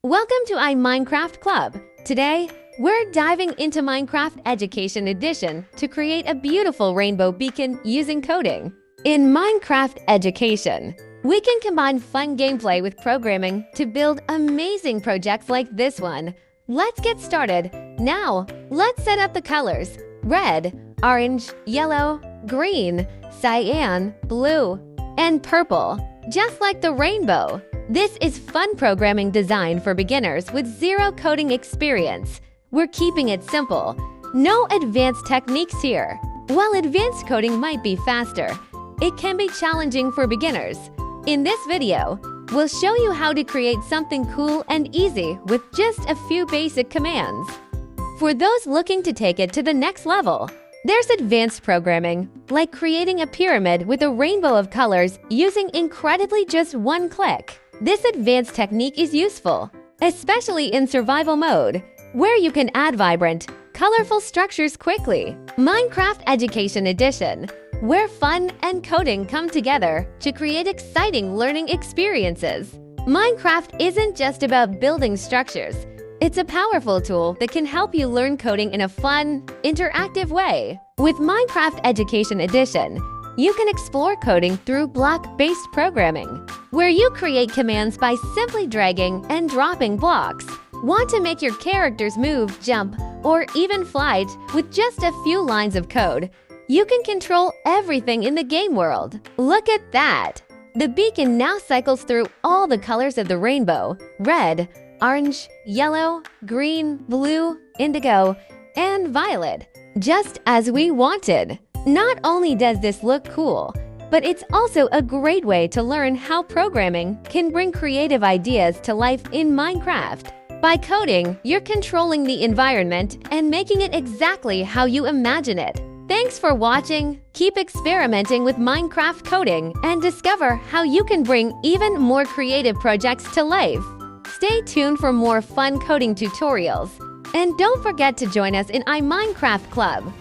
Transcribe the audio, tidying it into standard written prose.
Welcome to Minecraft Club. Today, we're diving into Minecraft Education Edition to create a beautiful rainbow beacon using coding. In Minecraft Education, we can combine fun gameplay with programming to build amazing projects like this one. Let's get started. Now, let's set up the colors: red, orange, yellow, green, cyan, blue, and purple, just like the rainbow. This is fun programming designed for beginners with zero coding experience. We're keeping it simple. No advanced techniques here. While advanced coding might be faster, it can be challenging for beginners. In this video, we'll show you how to create something cool and easy with just a few basic commands. For those looking to take it to the next level, there's advanced programming, like creating a pyramid with a rainbow of colors using incredibly just one click. This advanced technique is useful, especially in survival mode, where you can add vibrant, colorful structures quickly. Minecraft Education Edition, where fun and coding come together to create exciting learning experiences. Minecraft isn't just about building structures. It's a powerful tool that can help you learn coding in a fun, interactive way. With Minecraft Education Edition, you can explore coding through block-based programming, where you create commands by simply dragging and dropping blocks. Want to make your characters move, jump, or even fly with just a few lines of code? You can control everything in the game world. Look at that! The beacon now cycles through all the colors of the rainbow: red, orange, yellow, green, blue, indigo, and violet, just as we wanted. Not only does this look cool, but it's also a great way to learn how programming can bring creative ideas to life in Minecraft. By coding, you're controlling the environment and making it exactly how you imagine it. Thanks for watching. Keep experimenting with Minecraft coding and discover how you can bring even more creative projects to life. Stay tuned for more fun coding tutorials. And don't forget to join us in Minecraft Club.